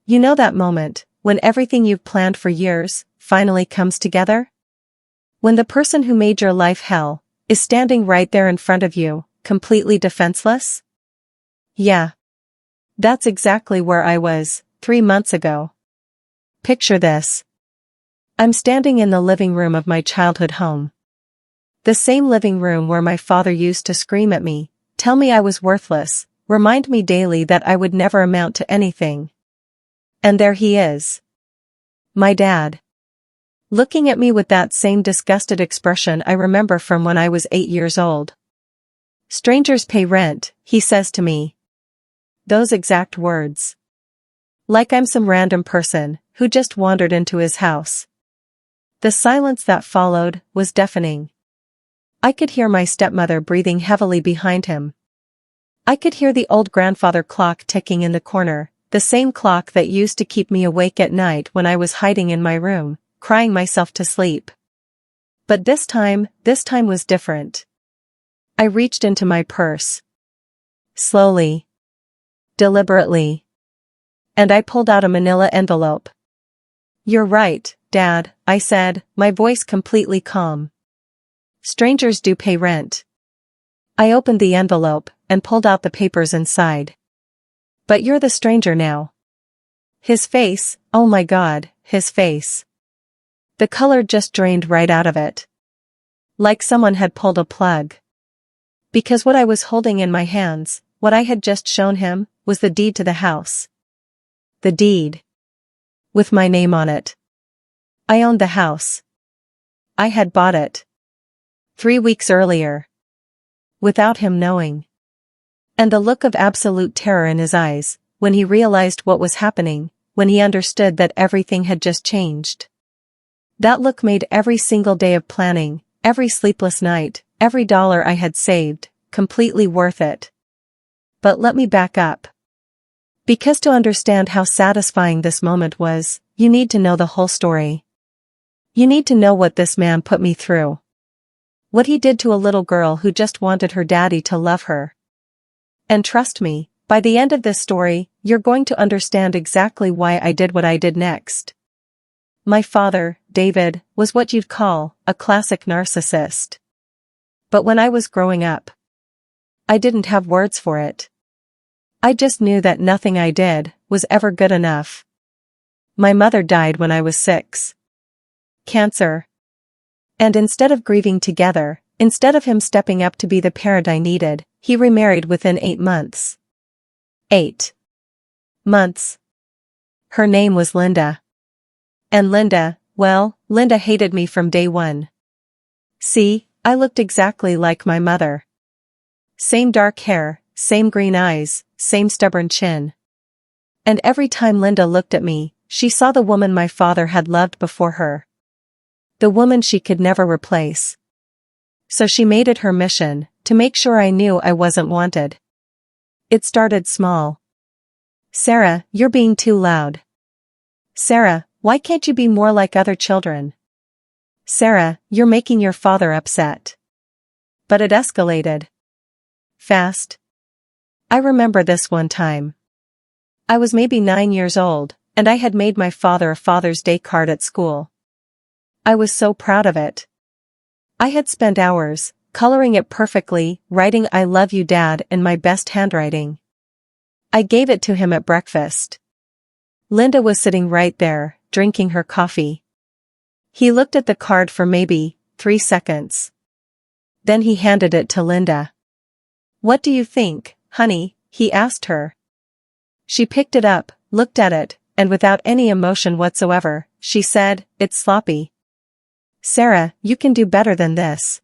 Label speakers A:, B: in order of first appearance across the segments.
A: You know that moment, when everything you've planned for years, finally comes together? When the person who made your life hell, is standing right there in front of you, completely defenseless? Yeah. That's exactly where I was, 3 months ago. Picture this. I'm standing in the living room of my childhood home. The same living room where my father used to scream at me, tell me I was worthless, remind me daily that I would never amount to anything. And there he is. My dad. Looking at me with that same disgusted expression I remember from when I was 8 years old. Strangers pay rent, he says to me. Those exact words. Like I'm some random person, who just wandered into his house. The silence that followed was deafening. I could hear my stepmother breathing heavily behind him. I could hear the old grandfather clock ticking in the corner, the same clock that used to keep me awake at night when I was hiding in my room, crying myself to sleep. But this time was different. I reached into my purse. Slowly. Deliberately. And I pulled out a manila envelope. You're right, Dad, I said, my voice completely calm. Strangers do pay rent. I opened the envelope and pulled out the papers inside. But you're the stranger now. His face, oh my God, his face. The color just drained right out of it. Like someone had pulled a plug. Because what I was holding in my hands, what I had just shown him, was the deed to the house. The deed. With my name on it. I owned the house. I had bought it. 3 weeks earlier. Without him knowing. And the look of absolute terror in his eyes, when he realized what was happening, when he understood that everything had just changed. That look made every single day of planning, every sleepless night, every dollar I had saved, completely worth it. But let me back up. Because to understand how satisfying this moment was, you need to know the whole story. You need to know what this man put me through. What he did to a little girl who just wanted her daddy to love her. And trust me, by the end of this story, you're going to understand exactly why I did what I did next. My father, David, was what you'd call a classic narcissist. But when I was growing up, I didn't have words for it. I just knew that nothing I did was ever good enough. My mother died when I was 6. Cancer. And instead of grieving together, instead of him stepping up to be the parent I needed, he remarried within 8 months. 8 months. Her name was Linda. And Linda, well, Linda hated me from day one. See, I looked exactly like my mother. Same dark hair, same green eyes, same stubborn chin. And every time Linda looked at me, she saw the woman my father had loved before her. The woman she could never replace. So she made it her mission, to make sure I knew I wasn't wanted. It started small. Sarah, you're being too loud. Sarah, why can't you be more like other children? Sarah, you're making your father upset. But it escalated. Fast. I remember this one time. I was maybe 9 years old, and I had made my father a Father's Day card at school. I was so proud of it. I had spent hours, coloring it perfectly, writing "I love you, Dad" in my best handwriting. I gave it to him at breakfast. Linda was sitting right there, drinking her coffee. He looked at the card for maybe 3 seconds. Then he handed it to Linda. "What do you think, honey?" he asked her. She picked it up, looked at it, and without any emotion whatsoever, she said, "It's sloppy. Sarah, you can do better than this."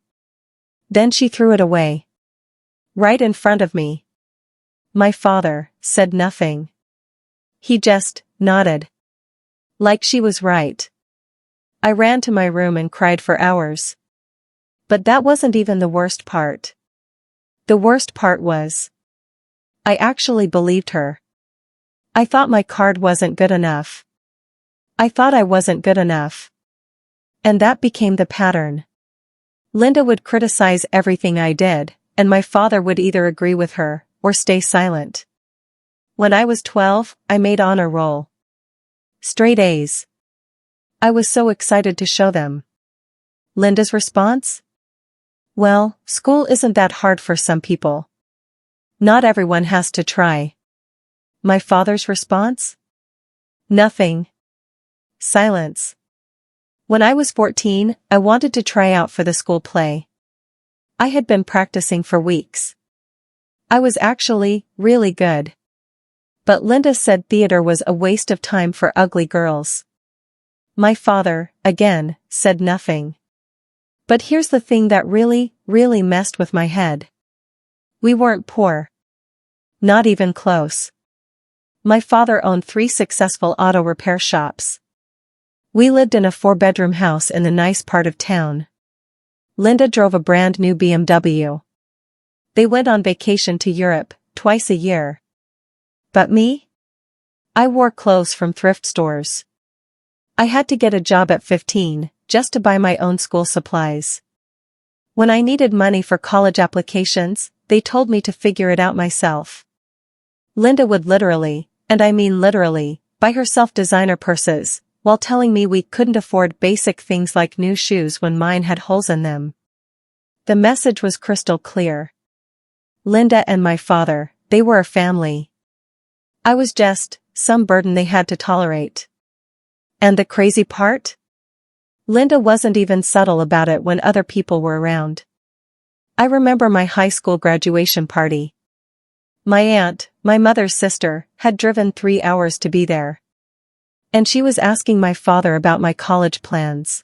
A: Then she threw it away. Right in front of me. My father said nothing. He just nodded. Like she was right. I ran to my room and cried for hours. But that wasn't even the worst part. The worst part was, I actually believed her. I thought my card wasn't good enough. I thought I wasn't good enough. And that became the pattern. Linda would criticize everything I did, and my father would either agree with her, or stay silent. When I was 12, I made honor roll. Straight A's. I was so excited to show them. Linda's response? Well, school isn't that hard for some people. Not everyone has to try. My father's response? Nothing. Silence. When I was 14, I wanted to try out for the school play. I had been practicing for weeks. I was actually really good. But Linda said theater was a waste of time for ugly girls. My father, again, said nothing. But here's the thing that really messed with my head. We weren't poor. Not even close. My father owned 3 successful auto repair shops. We lived in a 4-bedroom house in the nice part of town. Linda drove a brand new BMW. They went on vacation to Europe, twice a year. But me? I wore clothes from thrift stores. I had to get a job at 15, just to buy my own school supplies. When I needed money for college applications, they told me to figure it out myself. Linda would literally, and I mean literally, buy herself designer purses, while telling me we couldn't afford basic things like new shoes when mine had holes in them. The message was crystal clear. Linda and my father, they were a family. I was just some burden they had to tolerate. And the crazy part? Linda wasn't even subtle about it when other people were around. I remember my high school graduation party. My aunt, my mother's sister, had driven 3 hours to be there. And she was asking my father about my college plans.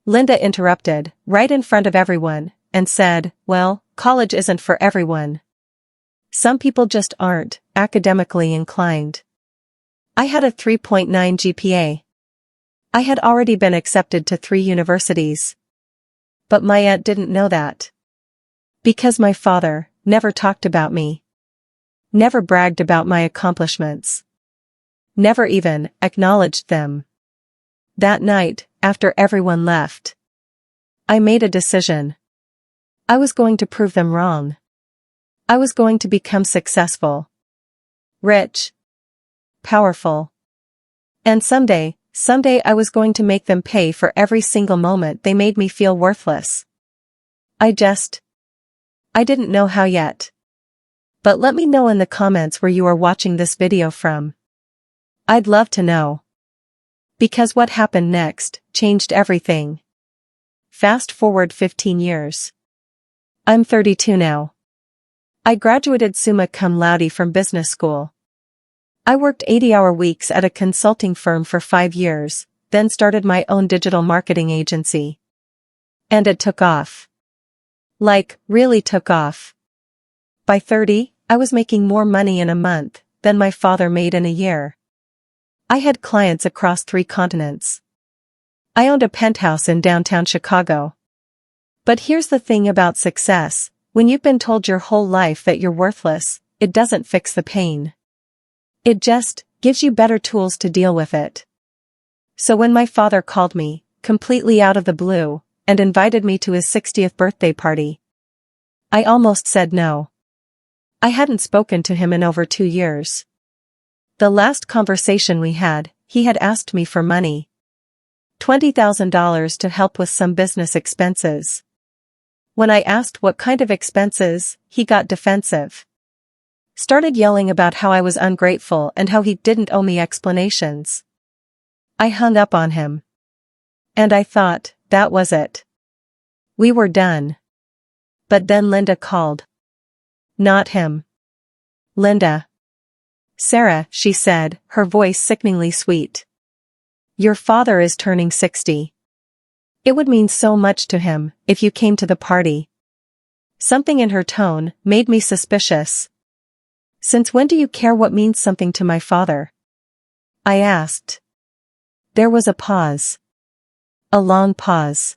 A: Linda interrupted, right in front of everyone, and said, well, college isn't for everyone. Some people just aren't academically inclined. I had a 3.9 GPA. I had already been accepted to 3 universities. But my aunt didn't know that. Because my father never talked about me. Never bragged about my accomplishments. Never even acknowledged them. That night, after everyone left, I made a decision. I was going to prove them wrong. I was going to become successful. Rich. Powerful. And someday I was going to make them pay for every single moment they made me feel worthless. I didn't know how yet. But let me know in the comments where you are watching this video from. I'd love to know. Because what happened next changed everything. Fast forward 15 years. I'm 32 now. I graduated summa cum laude from business school. I worked 80-hour weeks at a consulting firm for 5 years, then started my own digital marketing agency. And it took off. Like, really took off. By 30, I was making more money in a month than my father made in a year. I had clients across 3 continents. I owned a penthouse in downtown Chicago. But here's the thing about success, when you've been told your whole life that you're worthless, it doesn't fix the pain. It just gives you better tools to deal with it. So when my father called me, completely out of the blue, and invited me to his 60th birthday party, I almost said no. I hadn't spoken to him in over 2 years. The last conversation we had, he had asked me for money. $20,000 to help with some business expenses. When I asked what kind of expenses, he got defensive. Started yelling about how I was ungrateful and how he didn't owe me explanations. I hung up on him. And I thought, that was it. We were done. But then Linda called. Not him. Linda. Sarah, she said, her voice sickeningly sweet. Your father is turning 60. It would mean so much to him if you came to the party. Something in her tone made me suspicious. Since when do you care what means something to my father? I asked. There was a pause. A long pause.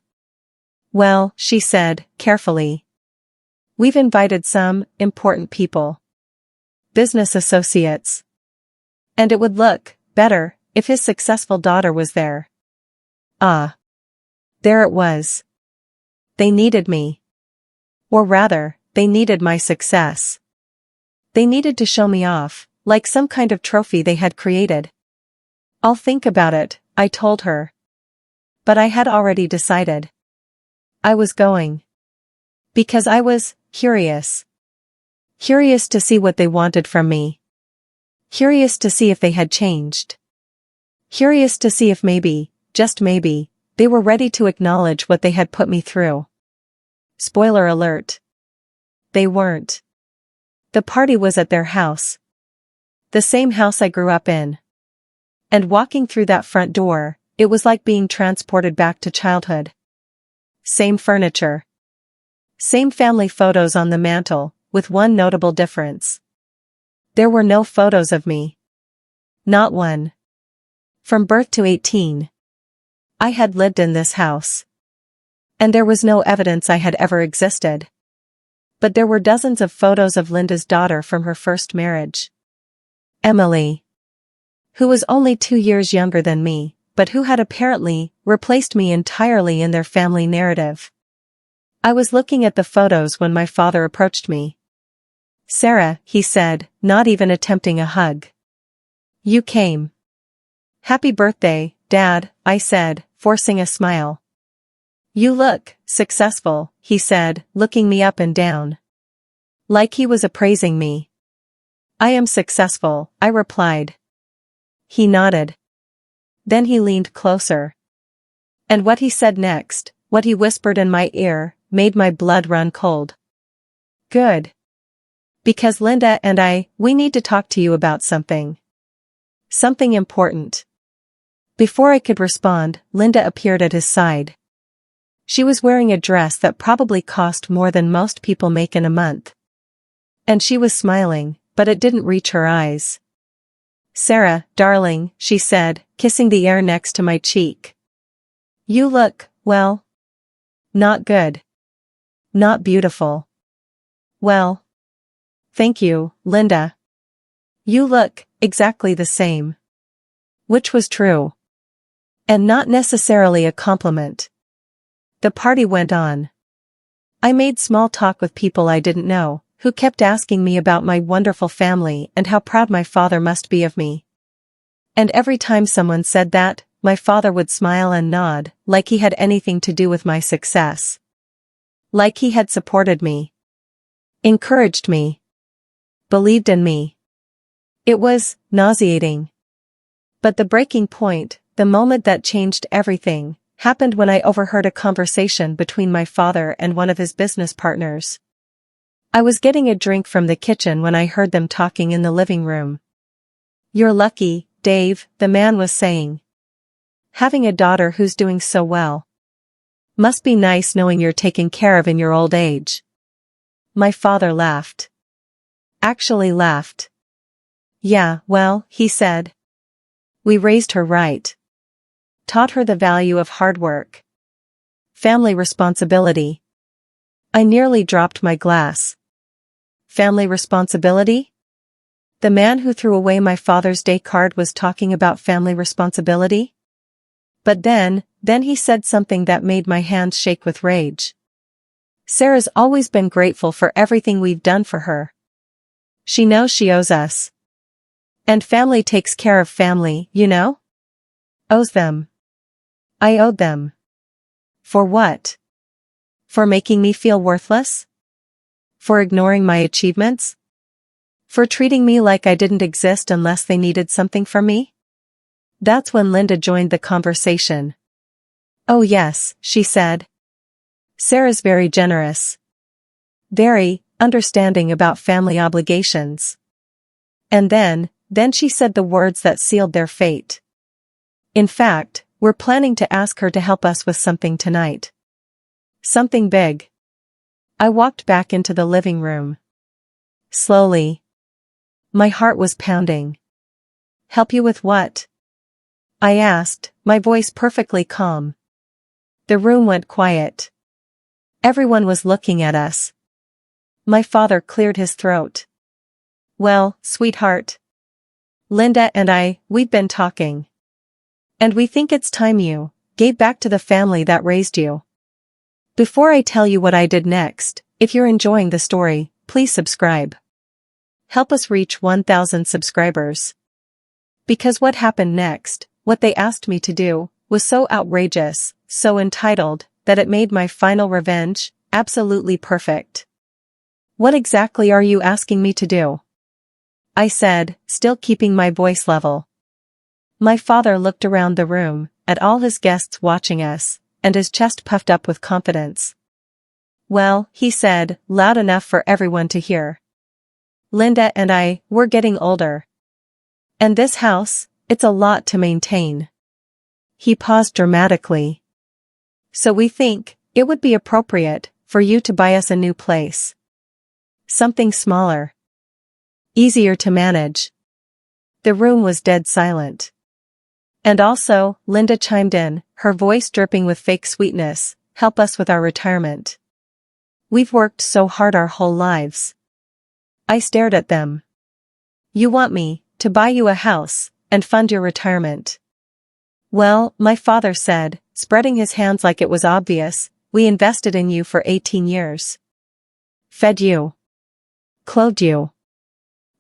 A: Well, she said, carefully. We've invited some important people. Business associates. And it would look better if his successful daughter was there. Ah. There it was. They needed me. Or rather, they needed my success. They needed to show me off, like some kind of trophy they had created. I'll think about it, I told her. But I had already decided. I was going. Because I was curious. Curious to see what they wanted from me. Curious to see if they had changed. Curious to see if maybe, just maybe, they were ready to acknowledge what they had put me through. Spoiler alert. They weren't. The party was at their house. The same house I grew up in. And walking through that front door, it was like being transported back to childhood. Same furniture. Same family photos on the mantle, with one notable difference. There were no photos of me. Not one. From birth to 18. I had lived in this house. And there was no evidence I had ever existed. But there were dozens of photos of Linda's daughter from her first marriage. Emily. Who was only 2 years younger than me, but who had apparently replaced me entirely in their family narrative. I was looking at the photos when my father approached me. Sarah, he said, not even attempting a hug. You came. Happy birthday, Dad, I said, forcing a smile. You look successful, he said, looking me up and down. Like he was appraising me. I am successful, I replied. He nodded. Then he leaned closer. And what he said next, what he whispered in my ear, made my blood run cold. Good. Because Linda and we need to talk to you about something. Something important. Before I could respond, Linda appeared at his side. She was wearing a dress that probably cost more than most people make in a month. And she was smiling, but it didn't reach her eyes. Sarah, darling, she said, kissing the air next to my cheek. You look, well, not good. Not beautiful. Well, thank you, Linda. You look exactly the same. Which was true. And not necessarily a compliment. The party went on. I made small talk with people I didn't know, who kept asking me about my wonderful family and how proud my father must be of me. And every time someone said that, my father would smile and nod, like he had anything to do with my success. Like he had supported me. Encouraged me. Believed in me. It was nauseating. But the breaking point, the moment that changed everything, happened when I overheard a conversation between my father and one of his business partners. I was getting a drink from the kitchen when I heard them talking in the living room. You're lucky, Dave, the man was saying. Having a daughter who's doing so well. Must be nice knowing you're taken care of in your old age. My father laughed. Actually laughed. Yeah, well, he said. We raised her right. Taught her the value of hard work. Family responsibility. I nearly dropped my glass. Family responsibility? The man who threw away my Father's Day card was talking about family responsibility? But then he said something that made my hands shake with rage. Sarah's always been grateful for everything we've done for her. She knows she owes us. And family takes care of family, you know? Owes them. I owed them. For what? For making me feel worthless? For ignoring my achievements? For treating me like I didn't exist unless they needed something from me? That's when Linda joined the conversation. Oh yes, she said. Sarah's very generous. Very understanding about family obligations. And then she said the words that sealed their fate. In fact, we're planning to ask her to help us with something tonight. Something big. I walked back into the living room. Slowly. My heart was pounding. Help you with what? I asked, my voice perfectly calm. The room went quiet. Everyone was looking at us. My father cleared his throat. Well, sweetheart. Linda and we've been talking. And we think it's time you gave back to the family that raised you. Before I tell you what I did next, if you're enjoying the story, please subscribe. Help us reach 1,000 subscribers. Because what happened next what they asked me to do was so outrageous, so entitled, that it made my final revenge absolutely perfect. What exactly are you asking me to do? I said, still keeping my voice level. My father looked around the room, at all his guests watching us, and his chest puffed up with confidence. Well, he said, loud enough for everyone to hear. Linda and I, we're getting older. And this house, it's a lot to maintain. He paused dramatically. So we think it would be appropriate for you to buy us a new place. Something smaller. Easier to manage. The room was dead silent. And also, Linda chimed in, her voice dripping with fake sweetness, help us with our retirement. We've worked so hard our whole lives. I stared at them. You want me to buy you a house and fund your retirement? Well, my father said, spreading his hands like it was obvious, we invested in you for 18 years. Fed you. Clothed you.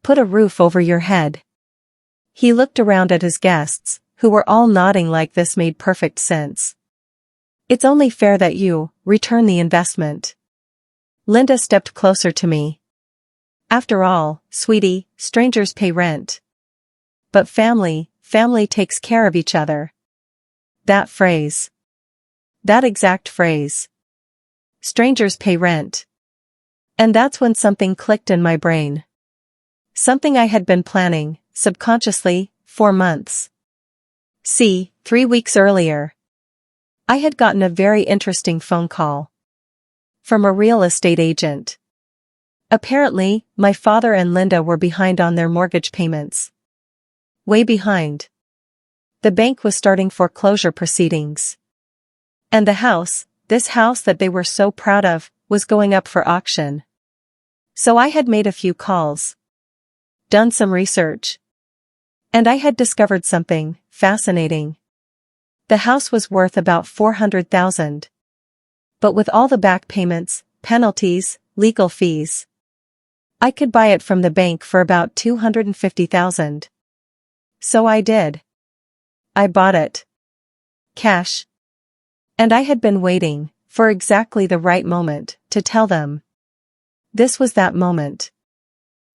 A: Put a roof over your head. He looked around at his guests, who were all nodding like this made perfect sense. It's only fair that you return the investment. Linda stepped closer to me. After all, sweetie, strangers pay rent. But family takes care of each other. That phrase. That exact phrase. Strangers pay rent. And that's when something clicked in my brain. Something I had been planning, subconsciously, for months. See, 3 weeks earlier. I had gotten a very interesting phone call. From a real estate agent. Apparently, my father and Linda were behind on their mortgage payments. Way behind. The bank was starting foreclosure proceedings. And the house, this house that they were so proud of, was going up for auction. So I had made a few calls. Done some research. And I had discovered something fascinating. The house was worth about $400,000. But with all the back payments, penalties, legal fees, I could buy it from the bank for about $250,000. So I did. I bought it. Cash. And I had been waiting for exactly the right moment to tell them. This was that moment.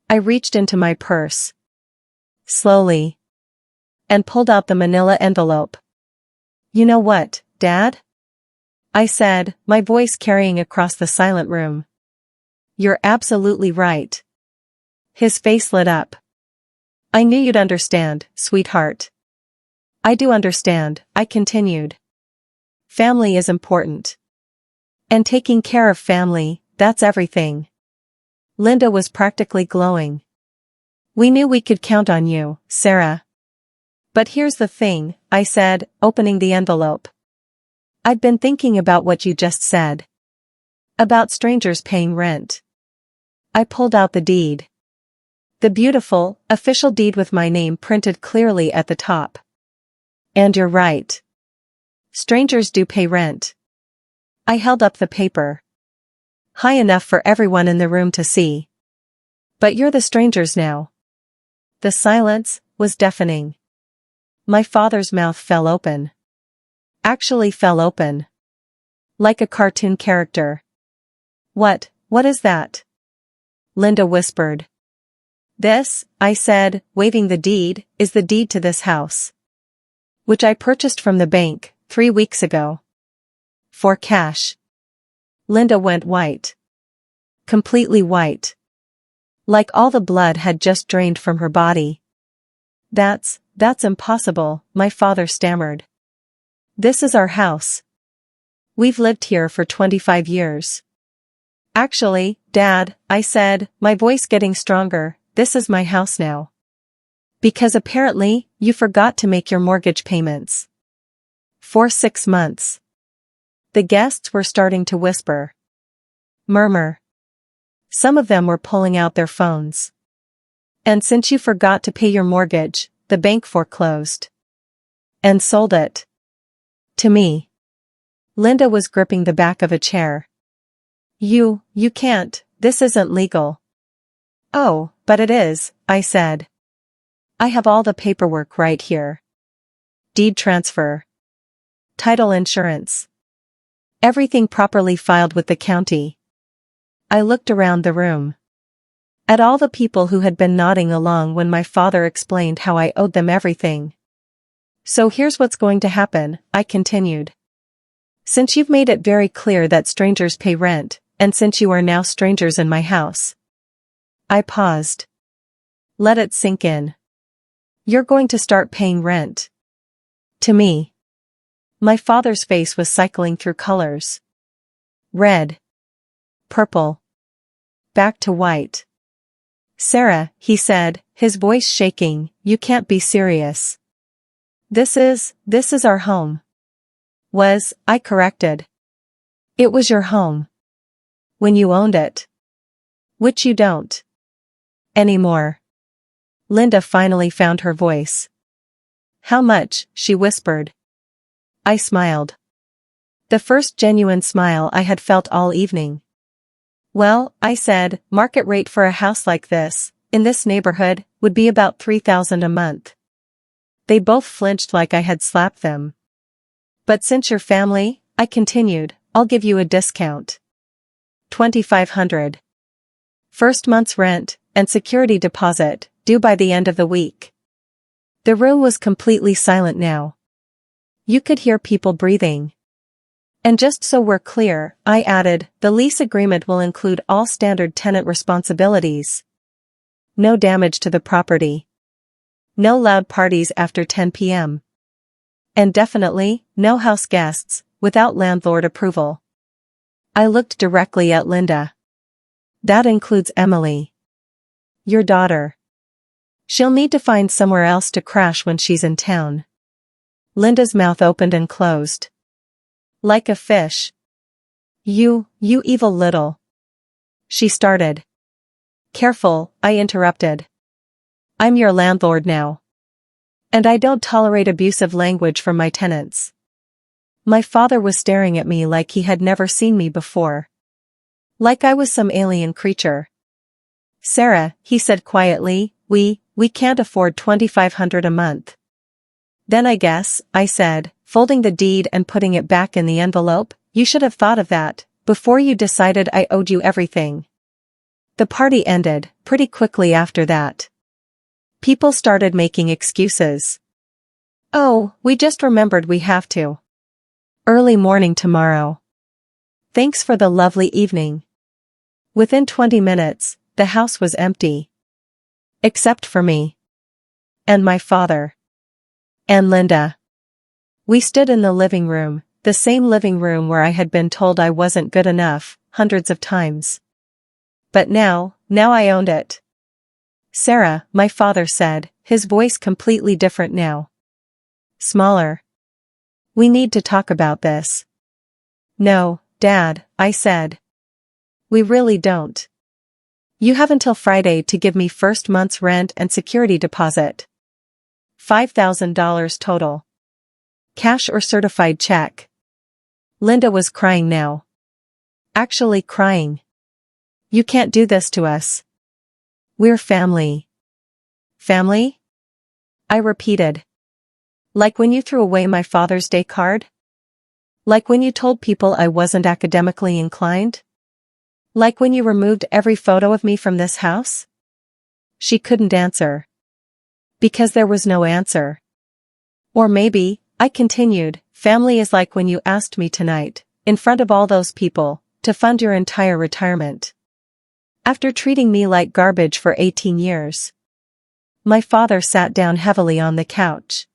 A: I reached into my purse. Slowly. And pulled out the manila envelope. You know what, Dad? I said, my voice carrying across the silent room. You're absolutely right. His face lit up. I knew you'd understand, sweetheart. I do understand, I continued. Family is important. And taking care of family, that's everything. Linda was practically glowing. We knew we could count on you, Sarah. But here's the thing, I said, opening the envelope. I've been thinking about what you just said. About strangers paying rent. I pulled out the deed. The beautiful, official deed with my name printed clearly at the top. And you're right. Strangers do pay rent. I held up the paper. High enough for everyone in the room to see. But you're the strangers now. The silence was deafening. My father's mouth fell open. Actually fell open. Like a cartoon character. What is that? Linda whispered. This, I said, waving the deed, is the deed to this house. Which I purchased from the bank, 3 weeks ago. For cash. Linda went white. Completely white. Like all the blood had just drained from her body. That's impossible, my father stammered. This is our house. We've lived here for 25 years. Actually, Dad, I said, my voice getting stronger, this is my house now. Because apparently, you forgot to make your mortgage payments. For 6 months. The guests were starting to whisper. Murmur. Some of them were pulling out their phones. And since you forgot to pay your mortgage, the bank foreclosed. And sold it. To me. Linda was gripping the back of a chair. You can't, this isn't legal. Oh, but it is, I said. I have all the paperwork right here. deed transfer, title insurance. Everything properly filed with the county. I looked around the room. At all the people who had been nodding along when my father explained how I owed them everything. So here's what's going to happen, I continued. Since you've made it very clear that strangers pay rent, and since you are now strangers in my house. I paused. Let it sink in. You're going to start paying rent. To me. My father's face was cycling through colors. Red. Purple. Back to white. Sarah, he said, his voice shaking, you can't be serious. This is our home. I corrected. It was your home. When you owned it. Which you don't. Anymore. Linda finally found her voice. How much, she whispered. I smiled. The first genuine smile I had felt all evening. Well, I said, market rate for a house like this, in this neighborhood, would be about $3,000 a month. They both flinched like I had slapped them. But since you're family, I continued, I'll give you a discount. $2,500. First month's rent, and security deposit, due by the end of the week. The room was completely silent now. You could hear people breathing. And just so we're clear, I added, the lease agreement will include all standard tenant responsibilities. No damage to the property. No loud parties after 10 p.m. And definitely, no house guests, without landlord approval. I looked directly at Linda. That includes Emily. Your daughter. She'll need to find somewhere else to crash when she's in town. Linda's mouth opened and closed. Like a fish. You evil little. She started. Careful, I interrupted. I'm your landlord now. And I don't tolerate abusive language from my tenants. My father was staring at me like he had never seen me before. Like I was some alien creature. Sarah, he said quietly, we can't afford $2,500 a month. Then I guess, I said, folding the deed and putting it back in the envelope, you should have thought of that, before you decided I owed you everything. The party ended, pretty quickly after that. People started making excuses. Oh, we just remembered we have to. Early morning tomorrow. Thanks for the lovely evening. Within 20 minutes, the house was empty. Except for me. And my father. And Linda. We stood in the living room, the same living room where I had been told I wasn't good enough, hundreds of times. But now I owned it. Sarah, my father said, his voice completely different now. Smaller. We need to talk about this. No, Dad, I said. We really don't. You have until Friday to give me first month's rent and security deposit. $5,000 total. Cash or certified check. Linda was crying now. Actually crying. You can't do this to us. We're family. Family? I repeated. Like when you threw away my Father's Day card? Like when you told people I wasn't academically inclined? Like when you removed every photo of me from this house? She couldn't answer. Because there was no answer. Or maybe, I continued, family is like when you asked me tonight, in front of all those people, to fund your entire retirement. After treating me like garbage for 18 years. My father sat down heavily on the couch.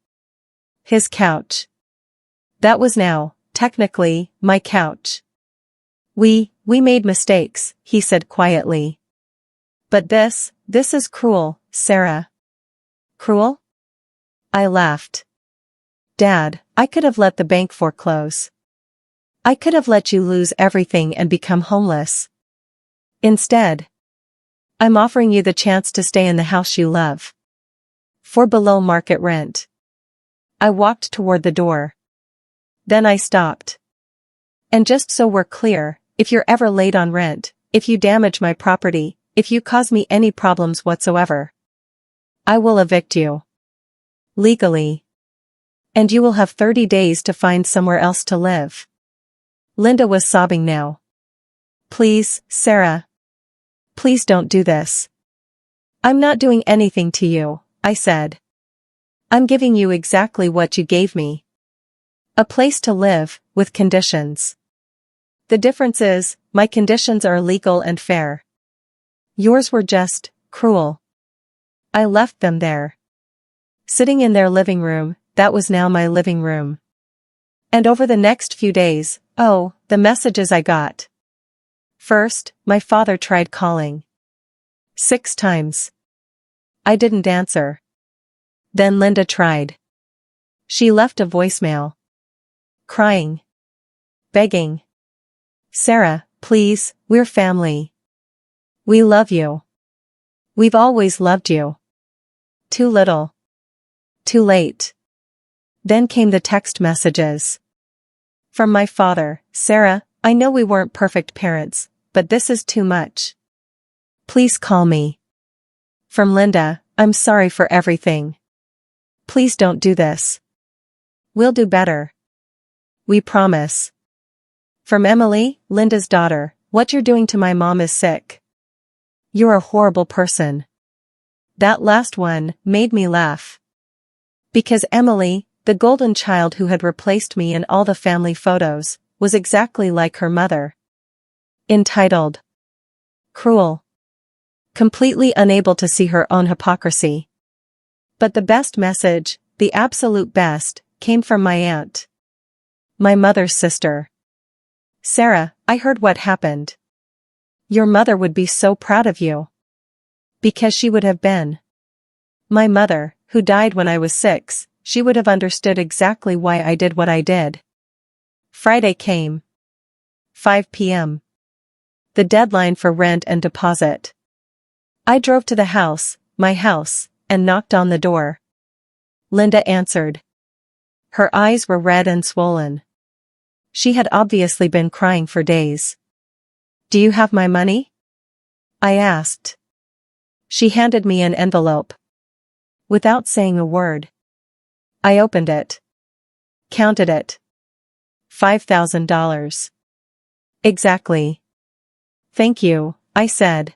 A: His couch. That was now, technically, my couch. We made mistakes, he said quietly. But this is cruel, Sarah. Cruel? I laughed. Dad, I could have let the bank foreclose. I could have let you lose everything and become homeless. Instead, I'm offering you the chance to stay in the house you love. For below market rent. I walked toward the door. Then I stopped. And just so we're clear, if you're ever late on rent, if you damage my property, if you cause me any problems whatsoever, I will evict you. Legally. And you will have 30 days to find somewhere else to live. Linda was sobbing now. Please, Sarah. Please don't do this. I'm not doing anything to you, I said. I'm giving you exactly what you gave me. A place to live, with conditions. The difference is, my conditions are legal and fair. Yours were just, cruel. I left them there. Sitting in their living room, that was now my living room. And over the next few days, oh, the messages I got. First, my father tried calling. 6 times. I didn't answer. Then Linda tried. She left a voicemail. Crying. Begging. Sarah, please, we're family. We love you. We've always loved you. Too little. Too late. Then came the text messages. From my father, Sarah, I know we weren't perfect parents, but this is too much. Please call me. From Linda, I'm sorry for everything. Please don't do this. We'll do better. We promise. From Emily, Linda's daughter, what you're doing to my mom is sick. You're a horrible person. That last one made me laugh. Because Emily, the golden child who had replaced me in all the family photos, was exactly like her mother. Entitled. Cruel. Completely unable to see her own hypocrisy. But the best message, the absolute best, came from my aunt. My mother's sister. Sarah, I heard what happened. Your mother would be so proud of you. Because she would have been. My mother, who died when I was 6, she would have understood exactly why I did what I did. Friday came. 5 p.m. The deadline for rent and deposit. I drove to the house, my house, and knocked on the door. Linda answered. Her eyes were red and swollen. She had obviously been crying for days. Do you have my money? I asked. She handed me an envelope. Without saying a word. I opened it. Counted it. $5,000. Exactly. Thank you, I said.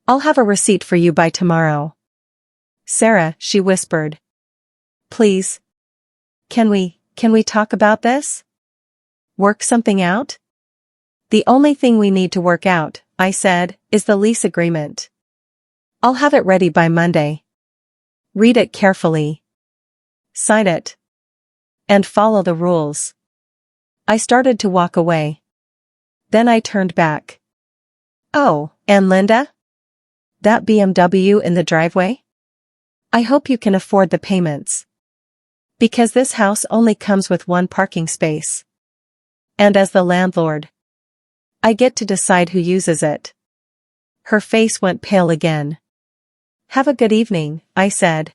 A: I'll have a receipt for you by tomorrow. Sarah, she whispered. Please. Can we talk about this? Work something out? The only thing we need to work out, I said, is the lease agreement. I'll have it ready by Monday. Read it carefully. Sign it. And follow the rules. I started to walk away. Then I turned back. Oh, and Linda? That BMW in the driveway? I hope you can afford the payments. Because this house only comes with 1 parking space. And as the landlord, I get to decide who uses it. Her face went pale again. Have a good evening, I said.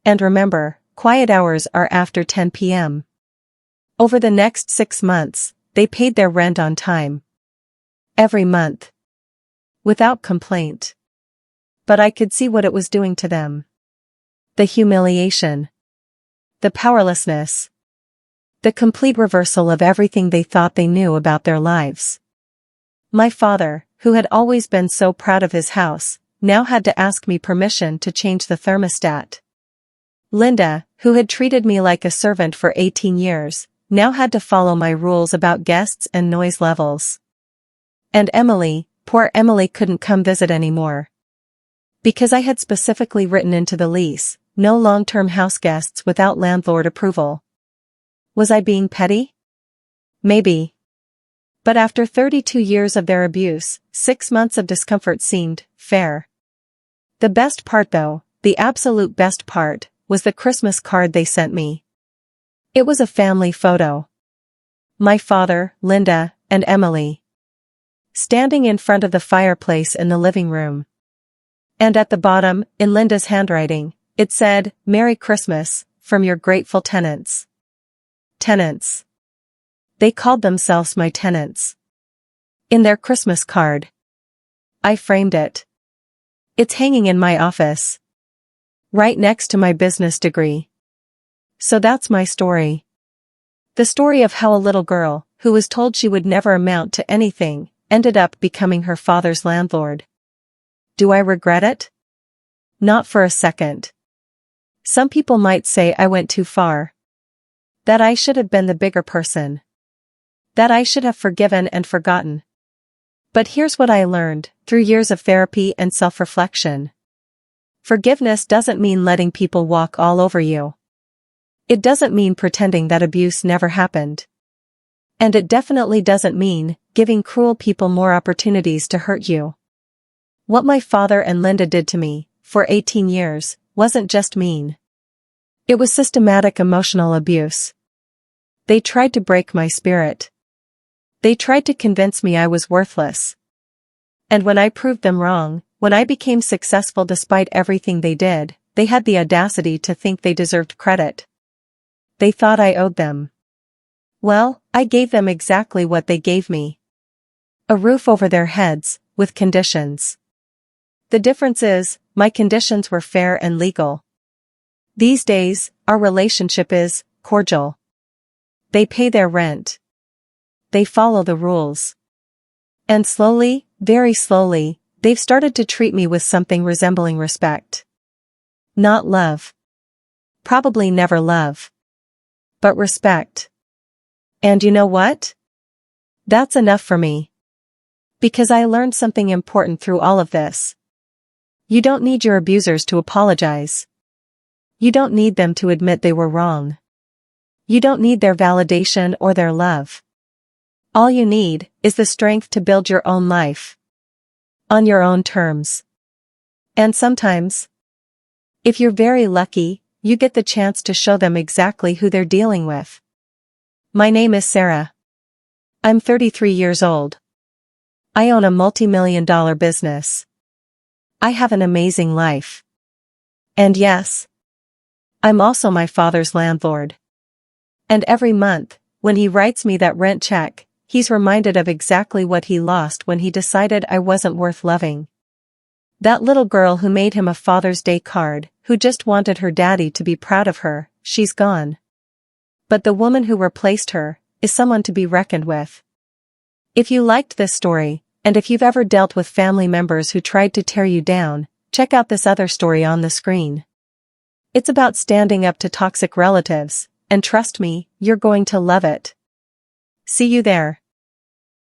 A: And remember, quiet hours are after 10 p.m. Over the next 6 months, they paid their rent on time. Every month. Without complaint. But I could see what it was doing to them. The humiliation. The powerlessness. The complete reversal of everything they thought they knew about their lives. My father, who had always been so proud of his house, now had to ask me permission to change the thermostat. Linda, who had treated me like a servant for 18 years, now had to follow my rules about guests and noise levels. And Emily, poor Emily couldn't come visit anymore. Because I had specifically written into the lease, no long-term house guests without landlord approval. Was I being petty? Maybe. But after 32 years of their abuse, 6 months of discomfort seemed fair. The best part though, the absolute best part, was the Christmas card they sent me. It was a family photo. My father, Linda, and Emily. Standing in front of the fireplace in the living room. And at the bottom, in Linda's handwriting, it said, Merry Christmas, from your grateful tenants. Tenants. They called themselves my tenants. In their Christmas card. I framed it. It's hanging in my office. Right next to my business degree. So that's my story. The story of how a little girl, who was told she would never amount to anything, ended up becoming her father's landlord. Do I regret it? Not for a second. Some people might say I went too far. That I should have been the bigger person. That I should have forgiven and forgotten. But here's what I learned, through years of therapy and self-reflection. Forgiveness doesn't mean letting people walk all over you. It doesn't mean pretending that abuse never happened. And it definitely doesn't mean giving cruel people more opportunities to hurt you. What my father and Linda did to me, for 18 years, wasn't just mean. It was systematic emotional abuse. They tried to break my spirit. They tried to convince me I was worthless. And when I proved them wrong, when I became successful despite everything they did, they had the audacity to think they deserved credit. They thought I owed them. Well, I gave them exactly what they gave me. A roof over their heads, with conditions. The difference is, my conditions were fair and legal. These days, our relationship is cordial. They pay their rent. They follow the rules. And slowly, very slowly, they've started to treat me with something resembling respect. Not love. Probably never love. But respect. And you know what? That's enough for me. Because I learned something important through all of this. You don't need your abusers to apologize. You don't need them to admit they were wrong. You don't need their validation or their love. All you need is the strength to build your own life. On your own terms. And sometimes, if you're very lucky, you get the chance to show them exactly who they're dealing with. My name is Sarah. I'm 33 years old. I own a multi-million-dollar business. I have an amazing life. And yes, I'm also my father's landlord. And every month, when he writes me that rent check, he's reminded of exactly what he lost when he decided I wasn't worth loving. That little girl who made him a Father's Day card, who just wanted her daddy to be proud of her, she's gone. But the woman who replaced her, is someone to be reckoned with. If you liked this story, and if you've ever dealt with family members who tried to tear you down, check out this other story on the screen. It's about standing up to toxic relatives, and trust me, you're going to love it. See you there.